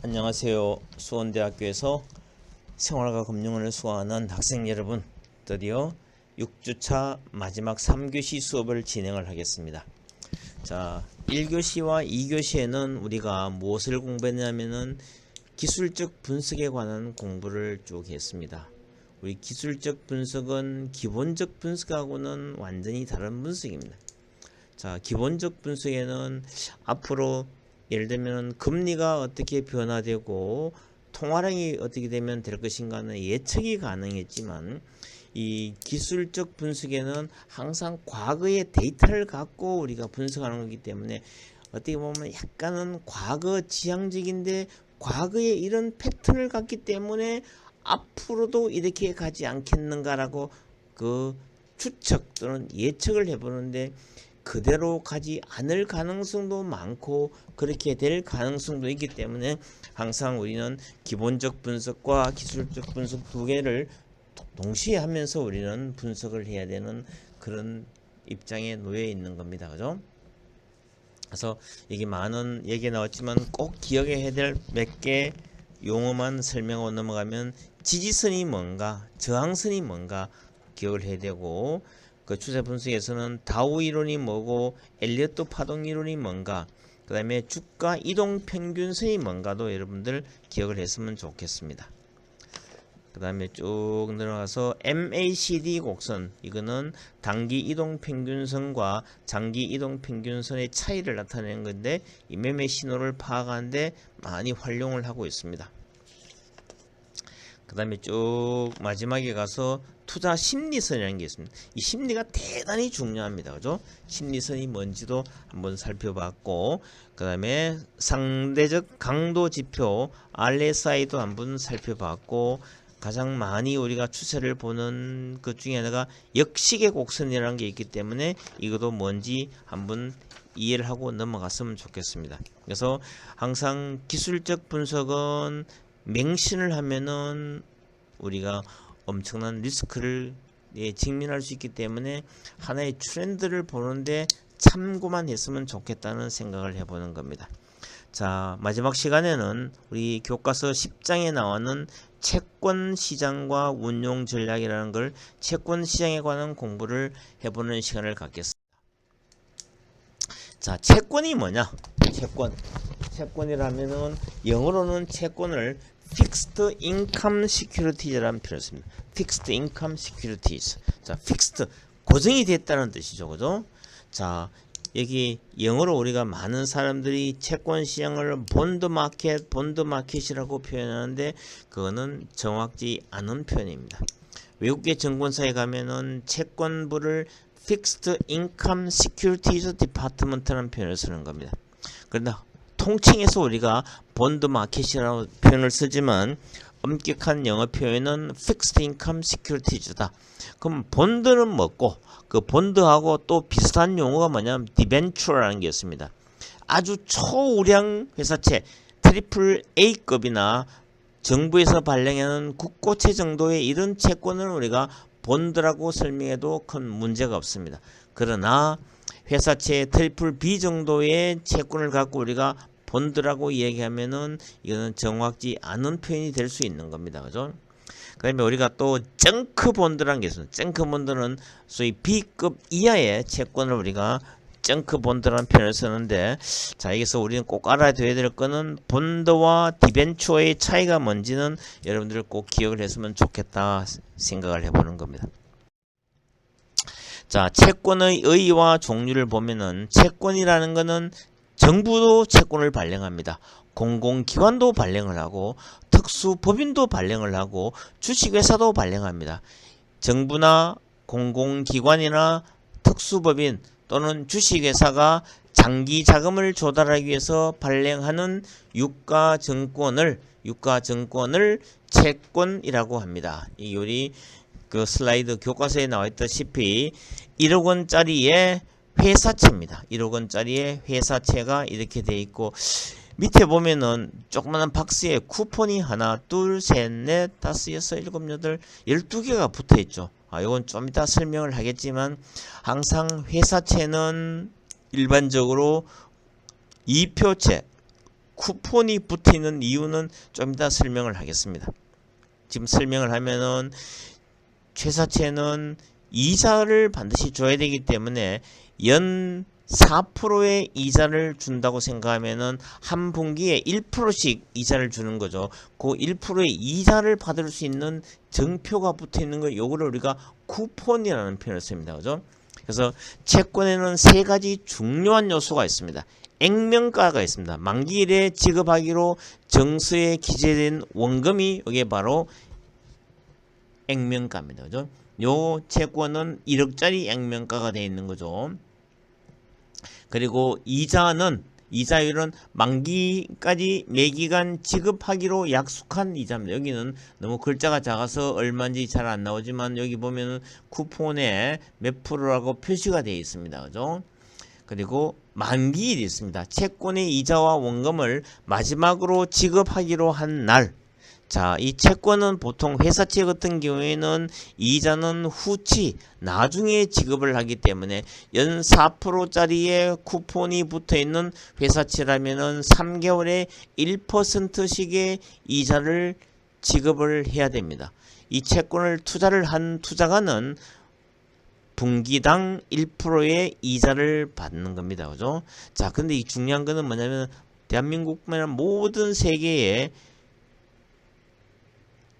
안녕하세요. 수원대학교에서 생활과 금융을 수강하는 학생 여러분, 드디어 6주차 마지막 3교시 수업을 진행을 하겠습니다. 자, 1교시와 2교시에는 우리가 무엇을 공부했냐면은 기술적 분석에 관한 공부를 쭉 했습니다. 우리 기술적 분석은 기본적 분석하고는 완전히 다른 분석입니다. 자, 기본적 분석에는 앞으로 예를 들면 금리가 어떻게 변화되고 통화량이 어떻게 되면 될 것인가는 예측이 가능했지만, 이 기술적 분석에는 항상 과거의 데이터를 갖고 우리가 분석하는 거기 때문에 어떻게 보면 약간은 과거 지향적인데, 과거에 이런 패턴을 갖기 때문에 앞으로도 이렇게 가지 않겠는가라고 그 추측 또는 예측을 해보는데, 그대로 가지 않을 가능성도 많고 그렇게 될 가능성도 있기 때문에 항상 우리는 기본적 분석과 기술적 분석 두 개를 동시에 하면서 우리는 분석을 해야 되는 그런 입장에 놓여 있는 겁니다. 그죠? 그래서 이게 많은 얘기 나왔지만 꼭 기억해야 될 몇 개 용어만 설명하고 넘어가면, 지지선이 뭔가, 저항선이 뭔가 기억을 해야 되고, 그 추세 분석에서는 다우 이론이 뭐고 엘리어트 파동 이론이 뭔가, 그 다음에 주가 이동 평균선이 뭔가도 여러분들 기억을 했으면 좋겠습니다. 그 다음에 쭉 내려가서 MACD 곡선, 이거는 단기 이동 평균선과 장기 이동 평균선의 차이를 나타내는 건데, 이 매매 신호를 파악하는데 많이 활용을 하고 있습니다. 그 다음에 쭉 마지막에 가서 투자 심리선이라는 게 있습니다. 이 심리가 대단히 중요합니다. 그죠? 심리선이 뭔지도 한번 살펴봤고, 그 다음에 상대적 강도 지표 RSI도 한번 살펴봤고, 가장 많이 우리가 추세를 보는 것 중에 하나가 역식의 곡선이라는 게 있기 때문에 이것도 뭔지 한번 이해를 하고 넘어갔으면 좋겠습니다. 그래서 항상 기술적 분석은 맹신을 하면은 우리가 엄청난 리스크를 직면할 수 있기 때문에 하나의 트렌드를 보는데 참고만 했으면 좋겠다는 생각을 해보는 겁니다. 자, 마지막 시간에는 우리 교과서 10장에 나오는 채권 시장과 운용 전략이라는 걸, 채권 시장에 관한 공부를 해보는 시간을 갖겠습니다. 자, 채권이 뭐냐? 채권이라면은 영어로는 채권을 Fixed Income Securities라는 표현을 씁니다. Fixed Income Securities. 자, Fixed, 고정이 됐다는 뜻이죠, 그죠? 자, 여기 영어로 우리가 많은 사람들이 채권 시장을 본드 마켓이라고 표현하는데, 그거는 정확지 않은 표현입니다. 외국계 증권사에 가면은 채권부를 Fixed Income Securities Department라는 표현을 쓰는 겁니다. 그러나 통칭해서 우리가 본드 마켓이라고 표현을 쓰지만, 엄격한 영어 표현은 Fixed Income Securities다. 그럼 본드는 뭐고, 그 본드하고 또 비슷한 용어가 뭐냐면 디벤처라는 게 있습니다. 아주 초우량 회사채, 트리플 A급이나 정부에서 발행하는 국고채 정도의 이런 채권을 우리가 본드라고 설명해도 큰 문제가 없습니다. 그러나 회사채 트리플 B 정도의 채권을 갖고 우리가 본드라고 얘기하면은 이거는 정확지 않은 표현이 될 수 있는 겁니다. 그죠? 그 다음에 우리가 또 정크 본드라는 게 있습니다. 정크 본드는 소위 B급 이하의 채권을 우리가 정크 본드라는 표현을 쓰는데, 자, 여기서 우리는 꼭 알아둬야 될 거는 본드와 디벤처의 차이가 뭔지는 여러분들 꼭 기억을 했으면 좋겠다 생각을 해보는 겁니다. 자, 채권의 의의와 종류를 보면은, 채권이라는 거는 정부도 채권을 발행합니다. 공공기관도 발행을 하고, 특수법인도 발행을 하고, 주식회사도 발행합니다. 정부나 공공기관이나 특수법인 또는 주식회사가 장기 자금을 조달하기 위해서 발행하는 유가증권을 채권이라고 합니다. 이 우리 그 슬라이드 교과서에 나와 있다시피 1억 원짜리의 회사채입니다. 1억 원짜리의 회사채가 이렇게 돼 있고, 밑에 보면은 조그마한 박스에 쿠폰이 하나, 둘, 셋, 넷, 다섯, 여섯, 일곱, 여덟, 12개가 붙어 있죠. 이건 좀 이따 설명을 하겠지만, 항상 회사채는 일반적으로 2표채, 쿠폰이 붙어 있는 이유는 좀 이따 설명을 하겠습니다. 지금 설명을 하면은 회사채는 이자를 반드시 줘야 되기 때문에 연 4%의 이자를 준다고 생각하면은 한 분기에 1%씩 이자를 주는 거죠. 그 1%의 이자를 받을 수 있는 정표가 붙어 있는 거, 요거를 우리가 쿠폰이라는 표현을 씁니다. 그죠? 그래서 채권에는 세 가지 중요한 요소가 있습니다. 액면가가 있습니다. 만기일에 지급하기로 정서에 기재된 원금이 이게 바로 액면가입니다. 그죠? 요 채권은 1억짜리 액면가가 되어 있는 거죠. 그리고 이자율은 만기까지 매기간 지급하기로 약속한 이자입니다. 여기는 너무 글자가 작아서 얼마인지 잘 안 나오지만 여기 보면은 쿠폰에 몇 프로라고 표시가 되어 있습니다. 그죠? 그리고 만기일이 있습니다. 채권의 이자와 원금을 마지막으로 지급하기로 한 날. 자, 이 채권은 보통 회사채 같은 경우에는 이자는 후치, 나중에 지급을 하기 때문에 연 4%짜리의 쿠폰이 붙어 있는 회사채라면은 3개월에 1%씩의 이자를 지급을 해야 됩니다. 이 채권을 투자를 한 투자가는 분기당 1%의 이자를 받는 겁니다. 그죠? 자, 근데 이 중요한 거는 뭐냐면 대한민국뿐만 아니라 모든 세계에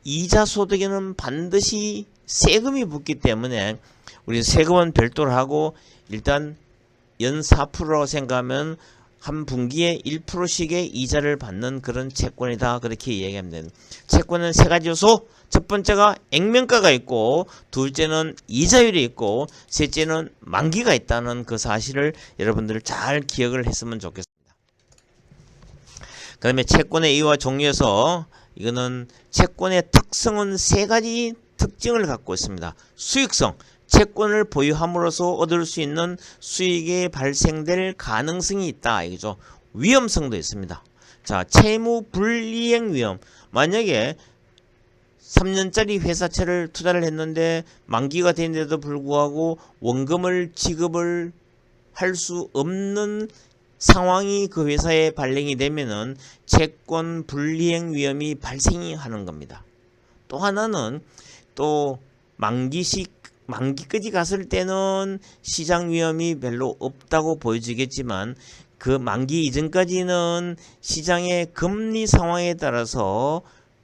이자 소득에는 반드시 세금이 붙기 때문에 우리 세금은 별도로 하고 일단 연 4%라고 생각하면 한 분기에 1%씩의 이자를 받는 그런 채권이다. 그렇게 얘기하면 됩니다. 채권은 세 가지 요소. 첫 번째가 액면가가 있고, 둘째는 이자율이 있고, 셋째는 만기가 있다는 그 사실을 여러분들 잘 기억을 했으면 좋겠습니다. 그 다음에 채권의 이유와 종류에서 이거는 채권의 특성은 세 가지 특징을 갖고 있습니다. 수익성, 채권을 보유함으로써 얻을 수 있는 수익이 발생될 가능성이 있다. 이거죠. 위험성도 있습니다. 자, 채무 불이행 위험. 만약에 3년짜리 회사채를 투자를 했는데 만기가 된데도 불구하고 원금을 지급을 할 수 없는 상황이 그 회사에 발생이 되면은 채권 불이행 위험이 발생이 하는 겁니다. 또 하나는 또 만기까지 갔을 때는 시장 위험이 별로 없다고 보여지겠지만 그 만기 이전까지는 시장의 금리 상황에 따라서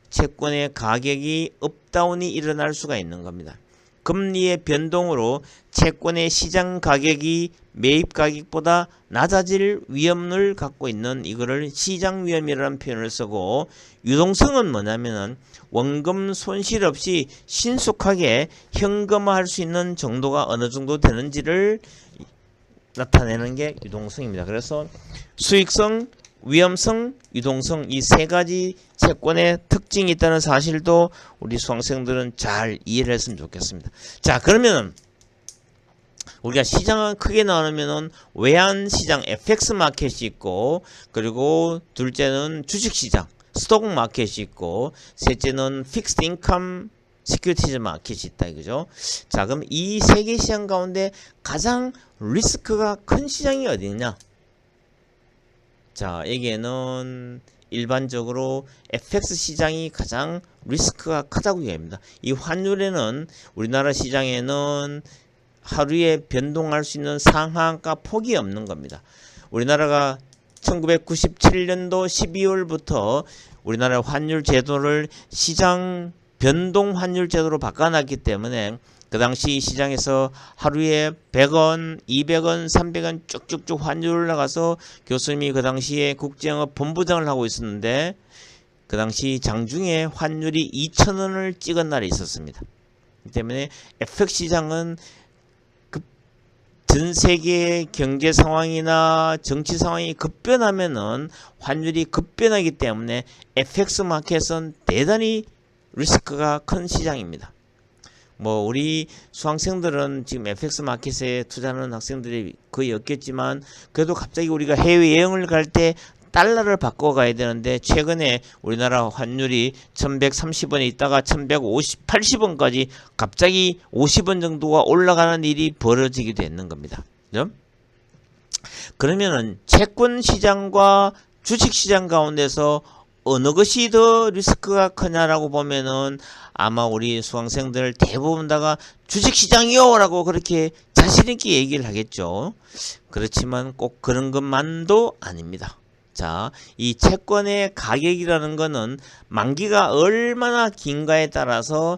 채권의 가격이 업다운이 일어날 수가 있는 겁니다. 금리의 변동으로 채권의 시장 가격이 매입 가격보다 낮아질 위험을 갖고 있는 이거를 시장 위험이라는 표현을 쓰고, 유동성은 뭐냐면은 원금 손실 없이 신속하게 현금화할 수 있는 정도가 어느 정도 되는지를 나타내는 게 유동성입니다. 그래서 수익성, 위험성, 유동성 이 세 가지 채권의 특징이 있다는 사실도 우리 수강생들은 잘 이해를 했으면 좋겠습니다. 자, 그러면 우리가 시장을 크게 나누면은 외환시장 FX 마켓이 있고, 그리고 둘째는 주식시장 스톡 마켓이 있고, 셋째는 픽스드 인컴 시큐리티즈 마켓이 있다 이거죠. 자, 그럼 이 세 개 시장 가운데 가장 리스크가 큰 시장이 어디냐? 자, 여기에는 일반적으로 FX 시장이 가장 리스크가 크다고 얘기합니다. 이 환율에는 우리나라 시장에는 하루에 변동할 수 있는 상한가 폭이 없는 겁니다. 우리나라가 1997년도 12월부터 우리나라 환율 제도를 시장 변동 환율 제도로 바꿔놨기 때문에 그 당시 시장에서 하루에 100원, 200원, 300원 쭉쭉쭉 환율 올라가서 교수님이 그 당시에 국제영업 본부장을 하고 있었는데 그 당시 장중에 환율이 2,000원을 찍은 날이 있었습니다. 그렇기 때문에 FX 시장은 전 세계의 경제 상황이나 정치 상황이 급변하면은 환율이 급변하기 때문에 FX 마켓은 대단히 리스크가 큰 시장입니다. 뭐 우리 수강생들은 지금 FX 마켓에 투자하는 학생들이 거의 없겠지만 그래도 갑자기 우리가 해외여행을 갈 때 달러를 바꿔 가야 되는데 최근에 우리나라 환율이 1130원에 있다가 1180원까지 갑자기 50원 정도가 올라가는 일이 벌어지기도 했는 겁니다. 그죠? 그러면은 채권 시장과 주식시장 가운데서 어느 것이 더 리스크가 크냐라고 보면은 아마 우리 수강생들 대부분 다가 주식시장이요 라고 그렇게 자신있게 얘기를 하겠죠. 그렇지만 꼭 그런 것만도 아닙니다. 자, 이 채권의 가격이라는 거는 만기가 얼마나 긴가에 따라서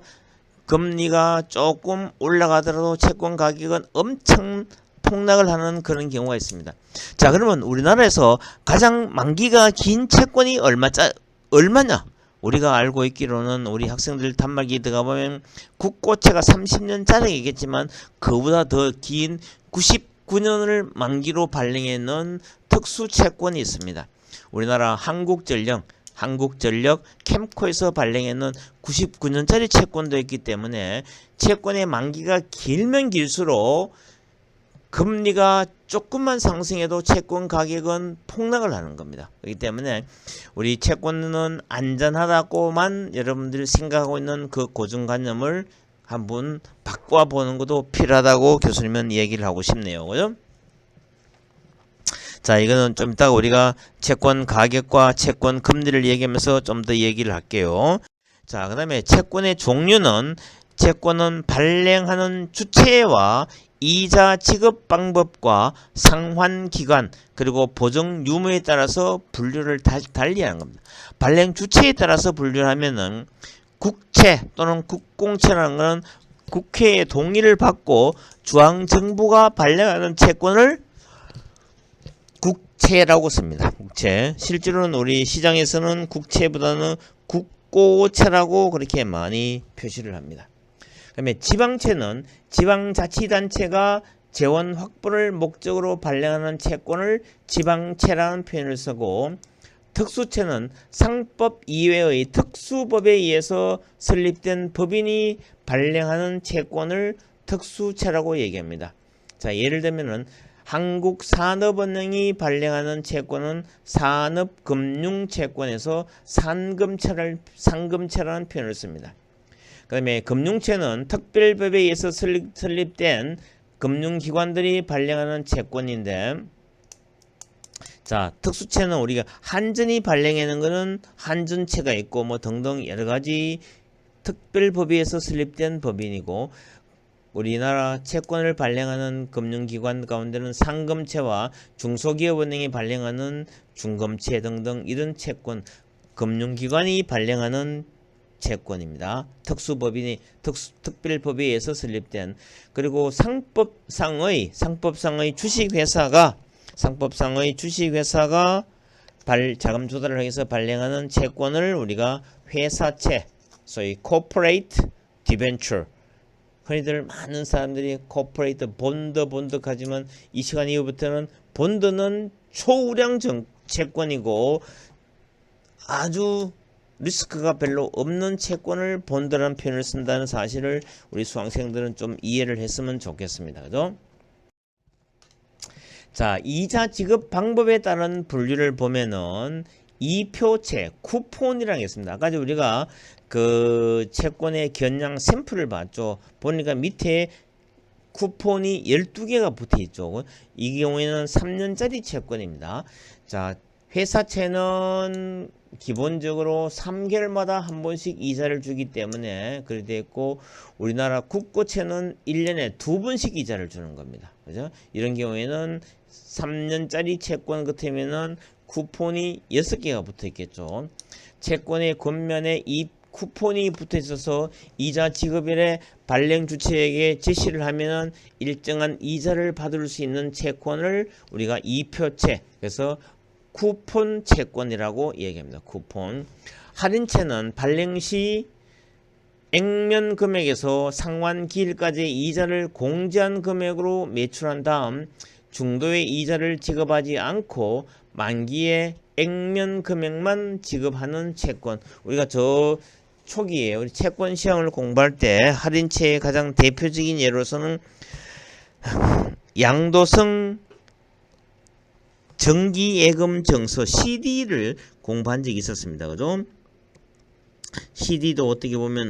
금리가 조금 올라가더라도 채권 가격은 엄청 폭락을 하는 그런 경우가 있습니다. 자, 그러면 우리나라에서 가장 만기가 긴 채권이 얼마냐? 우리가 알고 있기로는 우리 학생들 단말기 들어가 보면 국고채가 30년짜리겠지만 그보다 더 긴 99년을 만기로 발행해놓은 특수 채권이 있습니다. 우리나라 한국전력 캠코에서 발행해놓은 99년짜리 채권도 있기 때문에 채권의 만기가 길면 길수록 금리가 조금만 상승해도 채권 가격은 폭락을 하는 겁니다. 그렇기 때문에 우리 채권은 안전하다고만 여러분들이 생각하고 있는 그 고정관념을 한번 바꿔보는 것도 필요하다고 교수님은 얘기를 하고 싶네요. 그죠? 자, 이거는 좀 이따가 우리가 채권 가격과 채권 금리를 얘기하면서 좀 더 얘기를 할게요. 자, 그 다음에 채권의 종류는 채권은 발행하는 주체와 이자 지급 방법과 상환 기간 그리고 보증 유무에 따라서 분류를 달리하는 겁니다. 발행 주체에 따라서 분류를 하면은 국채 또는 국공채라는 것은 국회의 동의를 받고 중앙정부가 발행하는 채권을 국채라고 씁니다. 국채. 실제로는 우리 시장에서는 국채보다는 국고채라고 그렇게 많이 표시를 합니다. 그다음에 지방채는 지방자치단체가 재원 확보를 목적으로 발행하는 채권을 지방채라는 표현을 쓰고, 특수채는 상법 이외의 특수법에 의해서 설립된 법인이 발행하는 채권을 특수채라고 얘기합니다. 자, 예를 들면은 한국산업은행이 발행하는 채권은 산업금융채권에서 상금채라는 표현을 씁니다. 그 다음에 금융채는 특별법에 의해서 설립된 금융기관들이 발행하는 채권인데, 자, 특수채는 우리가 한전이 발행하는 것은 한전채가 있고 뭐 등등 여러가지 특별법에 의해서 설립된 법인이고, 우리나라 채권을 발행하는 금융기관 가운데는 상금채와 중소기업은행이 발행하는 중금채 등등 이런 채권, 금융기관이 발행하는 채권입니다. 특별법에 의해서 설립된, 그리고 상법상의 주식회사가 자금 조달을 하기 위해서 발행하는 채권을 우리가 회사채, 소위 corporate debenture, 흔히들 많은 사람들이 corporate 본드 하지만 이 시간 이후부터는 본드는 초우량 채권이고 아주 리스크가 별로 없는 채권을 본드라는 표현을 쓴다는 사실을 우리 수강생들은 좀 이해를 했으면 좋겠습니다. 그죠? 자, 이자 지급 방법에 따른 분류를 보면은 이표채, 쿠폰이라는 게 있습니다. 아까 우리가 그 채권의 견량 샘플을 봤죠. 보니까 밑에 쿠폰이 12개가 붙어 있죠. 이 경우에는 3년짜리 채권입니다. 자, 회사채는 기본적으로 3개월마다 한 번씩 이자를 주기 때문에 그렇게 되어 있고, 우리나라 국고채는 1년에 2번씩 이자를 주는 겁니다. 그죠? 이런 경우에는 3년짜리 채권 같으면은 쿠폰이 6개가 붙어 있겠죠. 채권의 겉면에 이 쿠폰이 붙어 있어서 이자 지급일에 발행 주체에게 제시를 하면은 일정한 이자를 받을 수 있는 채권을 우리가 이표채, 그래서 쿠폰 채권이라고 얘기합니다. 쿠폰. 할인채는 발행 시 액면 금액에서 상환 기일까지의 이자를 공제한 금액으로 매출한 다음 중도의 이자를 지급하지 않고 만기에 액면 금액만 지급하는 채권. 우리가 저 초기에 우리 채권 시험을 공부할 때 할인채의 가장 대표적인 예로서는 양도성 정기예금 증서 CD를 공부한 적이 있었습니다. 그죠? CD도 어떻게 보면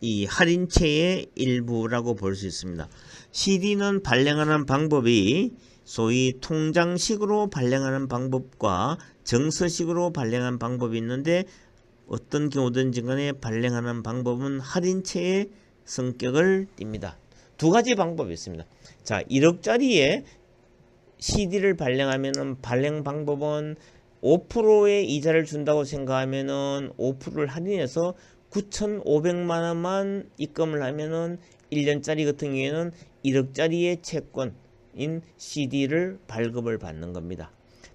이 할인체의 일부라고 볼 수 있습니다. CD는 발행하는 방법이 소위 통장식으로 발행하는 방법과 정서식으로 발행하는 방법이 있는데, 어떤 경우든지 간에 발행하는 방법은 할인체의 성격을 띱니다. 두 가지 방법이 있습니다. 자, 1억짜리의 CD를 발행하면은 발행 방법은 5%의 이자를 준다고 생각하면은 5%를 할인해서 9,500만 원만 입금을 하면은 1년짜리 같은 경우에는 1억짜리의 채권인 CD를 발급을 받는 겁니다.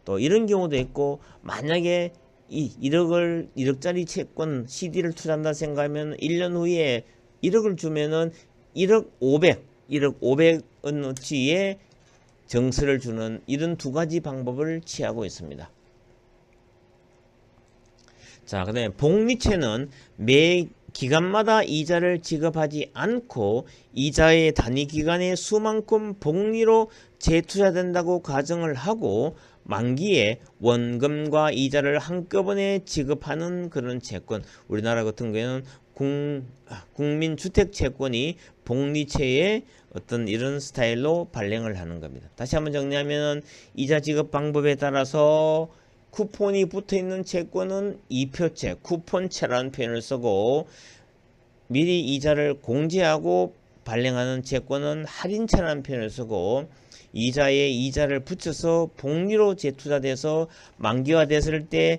또 이런 경우도 있고, 만약에 이 1억짜리 채권 CD를 투자한다 생각하면 1년 후에 1억을 주면은 1억 500원어치의 정서를 주는 이런 두 가지 방법을 취하고 있습니다. 자, 그 다음에 복리채는 매 기간마다 이자를 지급하지 않고 이자의 단위 기간의 수만큼 복리로 재투자된다고 가정을 하고, 만기에 원금과 이자를 한꺼번에 지급하는 그런 채권, 우리나라 같은 경우에는 국민주택채권이 복리채의 어떤 이런 스타일로 발행을 하는 겁니다. 다시 한번 정리하면, 이자 지급 방법에 따라서 쿠폰이 붙어있는 채권은 이표채, 쿠폰채라는 표현을 쓰고, 미리 이자를 공제하고 발행하는 채권은 할인채라는 표현을 쓰고, 이자에 이자를 붙여서 복리로 재투자돼서 만기가 됐을 때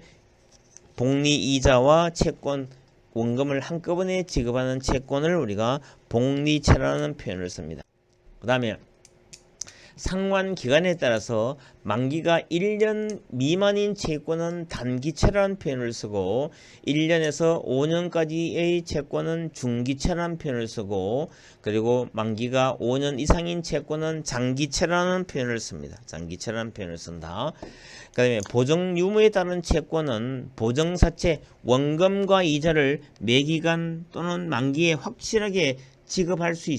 복리 이자와 채권 원금을 한꺼번에 지급하는 채권을 우리가 복리채라는 표현을 씁니다. 그 다음에 상환 기간에 따라서 만기가 1년 미만인 채권은 단기채라는 표현을 쓰고, 1년에서 5년까지의 채권은 중기채라는 표현을 쓰고, 그리고 만기가 5년 이상인 채권은 장기채라는 표현을 씁니다. 장기채라는 표현을 쓴다. 그 다음에 보정 유무에 따른 채권은 보정사채 원금과 이자를 매기간 또는 만기에 확실하게 지급할 수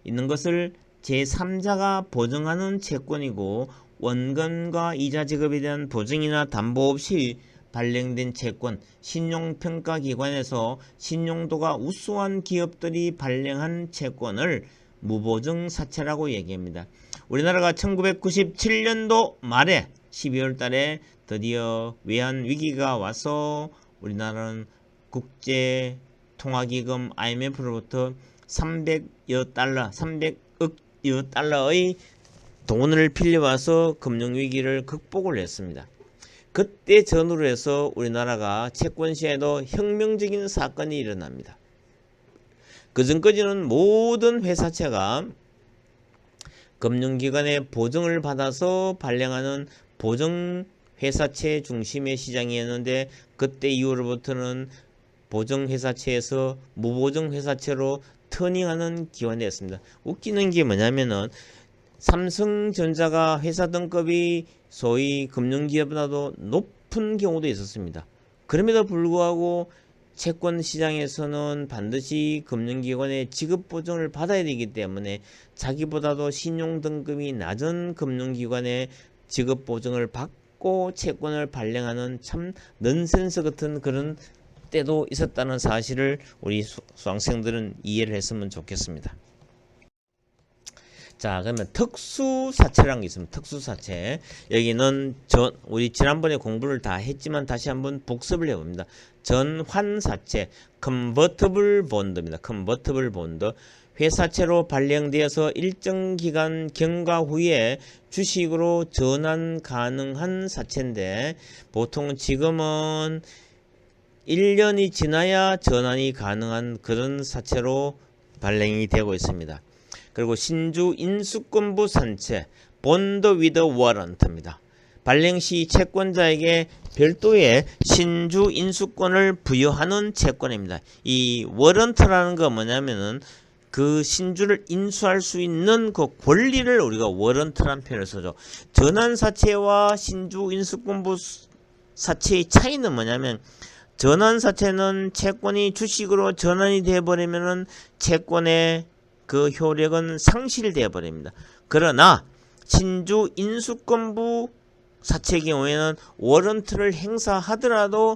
있는 것을 제3자가 보증하는 채권이고, 원금과 이자 지급에 대한 보증이나 담보 없이 발행된 채권, 신용평가기관에서 신용도가 우수한 기업들이 발행한 채권을 무보증사채라고 얘기합니다. 우리나라가 1997년도 말에 12월 달에 드디어 외환위기가 와서 우리나라는 국제통화기금 IMF로부터 300여 달러의 돈을 빌려와서 금융위기를 극복을 했습니다. 그때 전후로 해서 우리나라가 채권 시장에도 혁명적인 사건이 일어납니다. 그전까지는 모든 회사채가 금융기관의 보증을 받아서 발행하는 보증회사채 중심의 시장이었는데, 그때 이후로부터는 보증회사채에서 무보증회사채로 터닝하는 기관이 됐습니다. 웃기는 게 뭐냐면은, 삼성전자가 회사 등급이 소위 금융기업보다도 높은 경우도 있었습니다. 그럼에도 불구하고 채권 시장에서는 반드시 금융기관의 지급 보증을 받아야 되기 때문에 자기보다도 신용 등급이 낮은 금융기관의 지급 보증을 받고 채권을 발행하는 참 넌센스 같은 그런 때도 있었다는 사실을 우리 수강생들은 이해를 했으면 좋겠습니다. 자, 그러면 특수사채라는 게 있습니다. 특수사채. 여기는 우리 지난번에 공부를 다 했지만 다시 한번 복습을 해봅니다. 전환사채, 컨버터블 본드입니다. 컨버터블 본드. 회사채로 발행되어서 일정 기간 경과 후에 주식으로 전환 가능한 사채인데, 보통 지금은 1년이 지나야 전환이 가능한 그런 사채로 발행이 되고 있습니다. 그리고 신주 인수권부 산채, 본드 위드 워런트입니다. 발행 시 채권자에게 별도의 신주 인수권을 부여하는 채권입니다. 이 워런트라는 거 뭐냐면은 그 신주를 인수할 수 있는 그 권리를 우리가 워런트라는 표현을 쓰죠. 전환사채와 신주 인수권부 사채의 차이는 뭐냐면, 전환사채는 채권이 주식으로 전환이 되어버리면은 채권의 그 효력은 상실되어 버립니다. 그러나 신주 인수권부 사채의 경우에는 워런트를 행사하더라도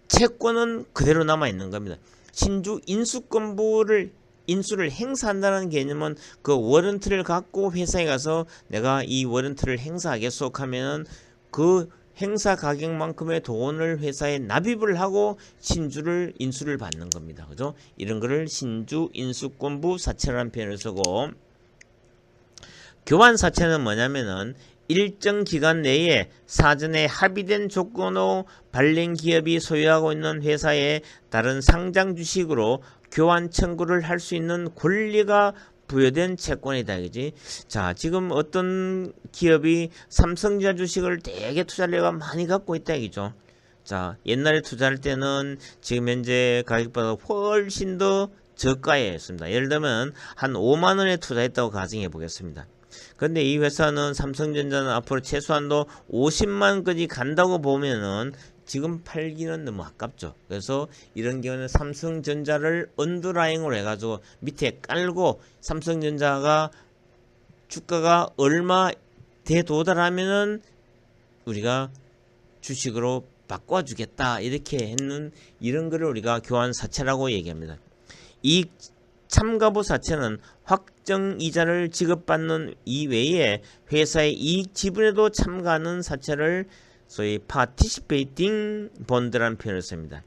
채권은 그대로 남아 있는 겁니다. 친주 인수권부를 인수를 행사한다는 개념은 그 워런트를 갖고 회사에 가서 내가 이 워런트를 행사하겠소 하면은 그 행사 가격만큼의 돈을 회사에 납입을 하고 신주를 인수를 받는 겁니다. 그죠? 이런 거를 신주 인수권부 사채라는 표현을 쓰고, 교환 사채는 뭐냐면은 일정 기간 내에 사전에 합의된 조건으로 발행 기업이 소유하고 있는 회사의 다른 상장 주식으로 교환 청구를 할 수 있는 권리가 부여된 채권이다. 그지? 자, 지금 어떤 기업이 삼성전자 주식을 되게 투자를 해가 많이 갖고 있다. 이죠? 자, 옛날에 투자할 때는 지금 현재 가격보다 훨씬 더 저가에 했습니다. 예를 들면 한 5만원에 투자했다고 가정해 보겠습니다. 근데 이 회사는 삼성전자는 앞으로 최소한도 50만까지 간다고 보면은 지금 팔기는 너무 아깝죠. 그래서 이런 경우는 삼성전자를 언더라잉으로 해가지고 밑에 깔고 삼성전자가 주가가 얼마 대 도달하면은 우리가 주식으로 바꿔주겠다 이렇게 했는 이런 거를 우리가 교환 사채라고 얘기합니다. 이 참가부 사채는 확정 이자를 지급받는 이외에 회사의 이익 지분에도 참가하는 사채를 소위 파티시페이팅 본드라는 표현을 씁니다.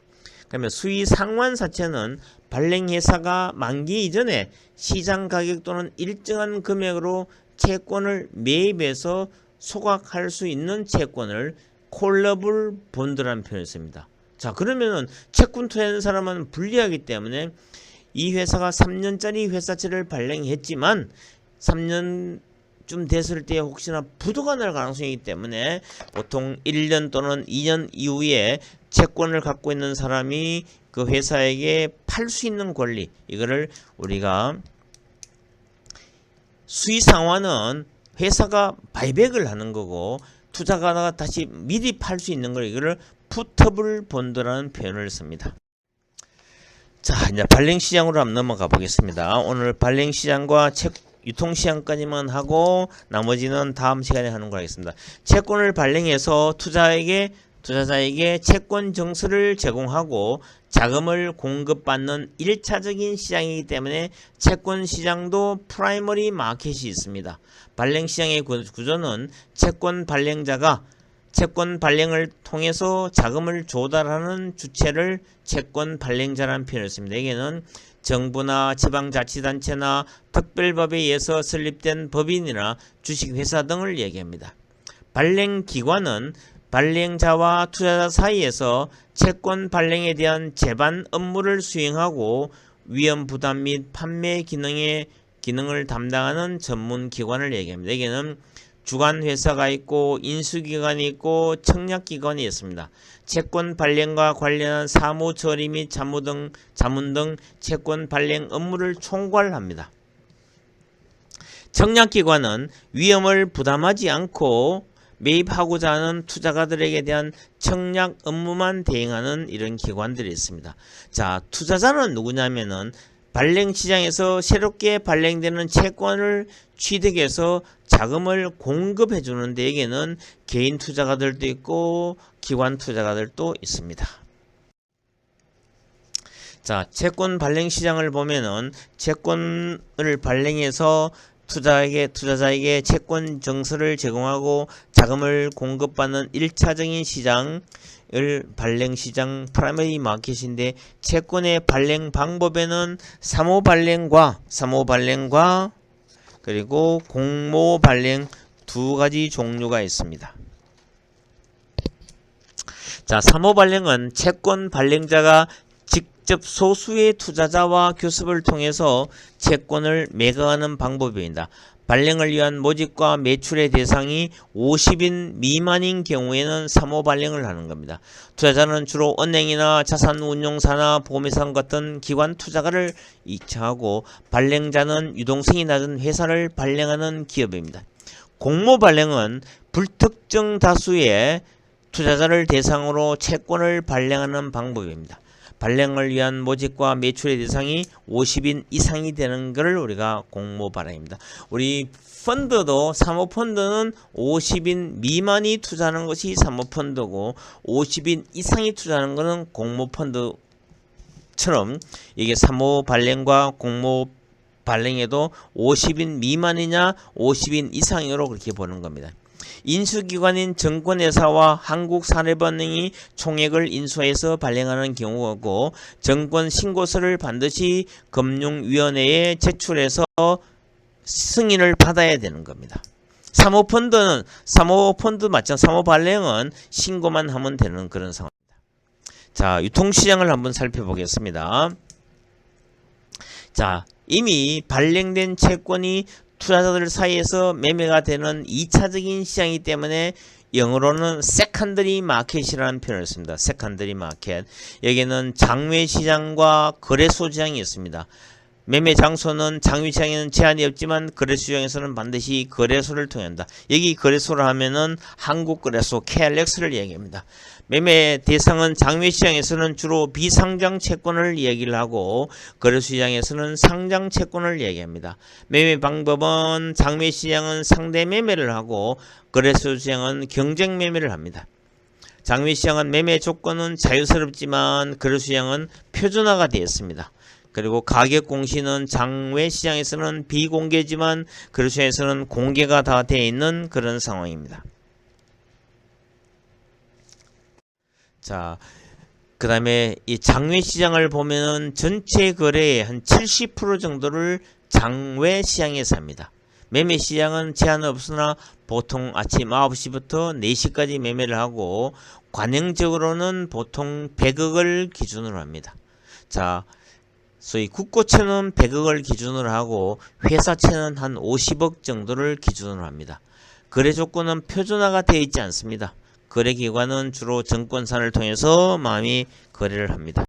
그러면 수의 상환 사채는 발행회사가 만기 이전에 시장 가격 또는 일정한 금액으로 채권을 매입해서 소각할 수 있는 채권을 콜러블 본드라는 표현을 씁니다. 자, 그러면은 채권 투자하는 사람은 불리하기 때문에 이 회사가 3년짜리 회사채를 발행했지만 3년쯤 됐을 때 혹시나 부도가 날 가능성이 있기 때문에 보통 1년 또는 2년 이후에 채권을 갖고 있는 사람이 그 회사에게 팔 수 있는 권리, 이거를 우리가 수의상환은 회사가 바이백을 하는 거고 투자가가 다시 미리 팔 수 있는 걸 이거를 푸터블 본드라는 표현을 씁니다. 자, 이제 발행시장으로 한번 넘어가 보겠습니다. 오늘 발행시장과 유통시장까지만 하고 나머지는 다음 시간에 하는 거 하겠습니다. 채권을 발행해서 투자자에게 채권 정수를 제공하고 자금을 공급받는 1차적인 시장이기 때문에 채권 시장도 프라이머리 마켓이 있습니다. 발행 시장의 구조는 채권 발행자가 채권 발행을 통해서 자금을 조달하는 주체를 채권 발행자라는 표현을 씁니다. 여기는 정부나 지방자치단체나 특별법에 의해서 설립된 법인이나 주식회사 등을 얘기합니다. 발행기관은 발행자와 투자자 사이에서 채권 발행에 대한 제반 업무를 수행하고 위험 부담 및 판매 기능을 담당하는 전문 기관을 얘기합니다. 여기는 주관회사가 있고 인수기관이 있고 청약기관이 있습니다. 채권 발행과 관련한 사무 처리 및 자문 등 채권 발행 업무를 총괄합니다. 청약기관은 위험을 부담하지 않고 매입하고자 하는 투자가들에게 대한 청약 업무만 대행하는 이런 기관들이 있습니다. 자, 투자자는 누구냐면은 발행시장에서 새롭게 발행되는 채권을 취득해서 자금을 공급해 주는데 여기에는 개인 투자가들도 있고 기관 투자가들도 있습니다. 자, 채권 발행 시장을 보면은 채권을 발행해서 투자자에게 채권 정수를 제공하고 자금을 공급받는 1차적인 시장을 발행시장 프라이머리 마켓인데 채권의 발행 방법에는 사모 발행과 그리고 공모 발행 두 가지 종류가 있습니다. 자, 사모 발행은 채권 발행자가 직접 소수의 투자자와 교섭을 통해서 채권을 매각하는 방법입니다. 발행을 위한 모집과 매출의 대상이 50인 미만인 경우에는 사모 발행을 하는 겁니다. 투자자는 주로 은행이나 자산운용사나 보험회사 같은 기관 투자가를 이차하고 발행자는 유동성이 낮은 회사를 발행하는 기업입니다. 공모 발행은 불특정 다수의 투자자를 대상으로 채권을 발행하는 방법입니다. 발행을 위한 모집과 매출의 대상이 50인 이상이 되는 것을 우리가 공모 발행입니다. 우리 펀드도 사모펀드는 50인 미만이 투자하는 것이 사모펀드고 50인 이상이 투자하는 것은 공모펀드처럼 것처럼 이게 사모 발행과 공모 발행에도 50인 미만이냐 50인 이상으로 그렇게 보는 겁니다. 인수기관인 정권회사와 한국사례은행이 총액을 인수해서 발행하는 경우고 정권 신고서를 반드시 금융위원회에 제출해서 승인을 받아야 되는 겁니다. 사모펀드 마찬가지 사모발행은 신고만 하면 되는 그런 상황입니다. 자, 유통시장을 한번 살펴보겠습니다. 자, 이미 발행된 채권이 투자자들 사이에서 매매가 되는 2차적인 시장이기 때문에 영어로는 세컨더리 마켓이라는 표현을 씁니다. 세컨더리 마켓. 여기는 장외시장과 거래소시장이 있습니다. 매매 장소는 장외시장에는 제한이 없지만 거래소시장에서는 반드시 거래소를 통한다. 여기 거래소를 하면은 한국거래소 KLX를 얘기합니다. 매매 대상은 장외시장에서는 주로 비상장 채권을 얘기를 하고 거래소시장에서는 상장 채권을 얘기합니다. 매매 방법은 장외시장은 상대 매매를 하고 거래소시장은 경쟁 매매를 합니다. 장외시장은 매매 조건은 자유스럽지만 거래소시장은 표준화가 되어 있습니다. 그리고 가격 공시는 장외시장에서는 비공개지만 거래소시장에서는 공개가 다 되어 있는 그런 상황입니다. 자, 그 다음에 이 장외시장을 보면은 전체 거래의 한 70% 정도를 장외시장에서 합니다. 매매시장은 제한 없으나 보통 아침 9시부터 4시까지 매매를 하고 관행적으로는 보통 100억을 기준으로 합니다. 자, 소위 국고채는 100억을 기준으로 하고 회사채는 한 50억 정도를 기준으로 합니다. 거래 조건은 표준화가 되어 있지 않습니다. 거래기관은 주로 증권사를 통해서 많이 거래를 합니다.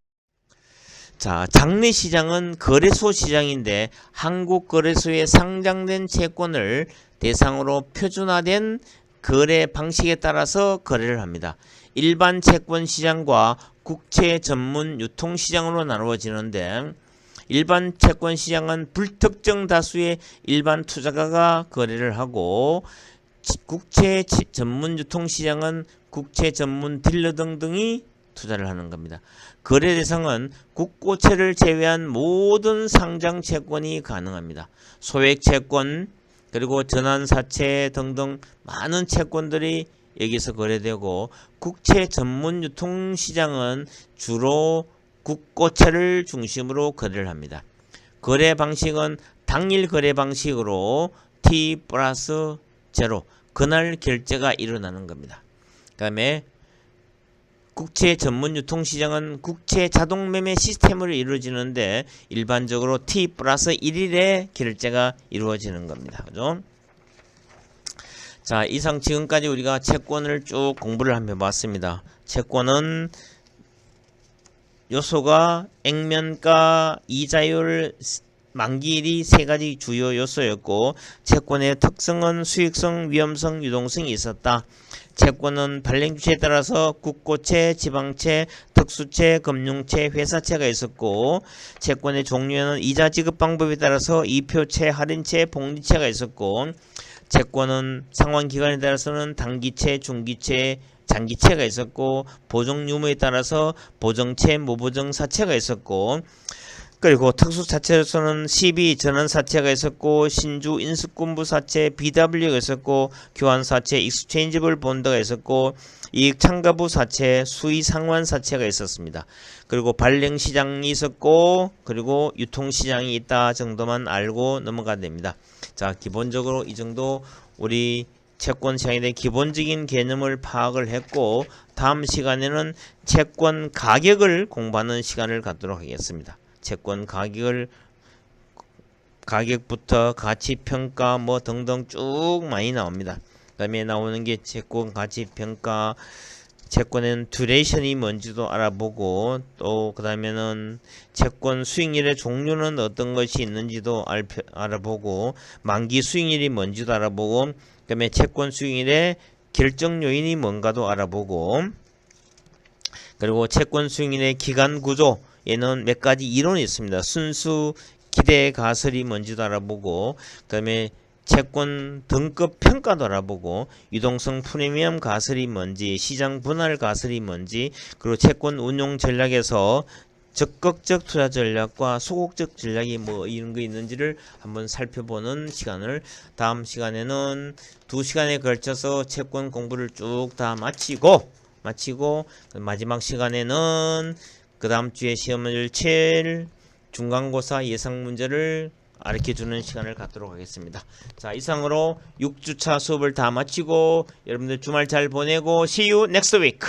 자, 장내시장은 거래소 시장인데 한국거래소에 상장된 채권을 대상으로 표준화된 거래 방식에 따라서 거래를 합니다. 일반 채권 시장과 국채 전문 유통 시장으로 나누어지는데 일반 채권 시장은 불특정 다수의 일반 투자가가 거래를 하고 국채 전문 유통 시장은 국채 전문 딜러 등등이 투자를 하는 겁니다. 거래 대상은 국고채를 제외한 모든 상장 채권이 가능합니다. 소액 채권 그리고 전환사채 등등 많은 채권들이 여기서 거래되고 국채 전문 유통 시장은 주로 국고채를 중심으로 거래를 합니다. 거래 방식은 당일 거래 방식으로 T+0 그날 결제가 일어나는 겁니다. 그 다음에 국채 전문 유통 시장은 국채 자동 매매 시스템으로 이루어지는데 일반적으로 T+1일에 결제가 이루어지는 겁니다. 그죠? 자, 이상 지금까지 우리가 채권을 쭉 공부를 한번 해봤습니다. 채권은 요소가 액면가, 이자율, 만기일이 세 가지 주요 요소였고 채권의 특성은 수익성, 위험성, 유동성이 있었다. 채권은 발행 주체에 따라서 국고채, 지방채, 특수채, 금융채, 회사채가 있었고 채권의 종류에는 이자 지급 방법에 따라서 이표채, 할인채, 복리채가 있었고 채권은 상환 기간에 따라서는 단기채, 중기채, 장기채가 있었고 보정 유무에 따라서 보정채, 무보정사채가 있었고 그리고 특수사채로서는 CB 전환사채가 있었고 신주 인수권부사채 BW가 있었고 교환사채 익스체인지블 본드가 있었고 이익참가부사채 수의상환사채가 있었습니다. 그리고 발행시장이 있었고 그리고 유통시장이 있다 정도만 알고 넘어가야 됩니다. 자, 기본적으로 이 정도 우리 채권 시장에 대한 기본적인 개념을 파악을 했고 다음 시간에는 채권 가격을 공부하는 시간을 갖도록 하겠습니다. 채권 가격부터 가치평가 뭐 등등 쭉 많이 나옵니다. 그 다음에 나오는 게 채권 가치평가, 채권에는 듀레이션이 뭔지도 알아보고 또 그 다음에는 채권 수익률의 종류는 어떤 것이 있는지도 알아보고 만기 수익률이 뭔지도 알아보고 그 다음에 채권 수익률의 결정 요인이 뭔가도 알아보고 그리고 채권 수익률의 기간 구조 얘는 몇 가지 이론이 있습니다. 순수 기대 가설이 뭔지도 알아보고 그 다음에 채권 등급 평가도 알아보고 유동성 프리미엄 가설이 뭔지 시장 분할 가설이 뭔지 그리고 채권 운용 전략에서 적극적 투자 전략과 소극적 전략이 뭐 이런 거 있는지를 한번 살펴보는 시간을 다음 시간에는 2시간에 걸쳐서 채권 공부를 쭉 다 마치고 마지막 시간에는 그 다음 주에 시험을 칠 중간고사 예상 문제를 가르쳐주는 시간을 갖도록 하겠습니다. 자, 이상으로 6주차 수업을 다 마치고 여러분들 주말 잘 보내고 See you next week.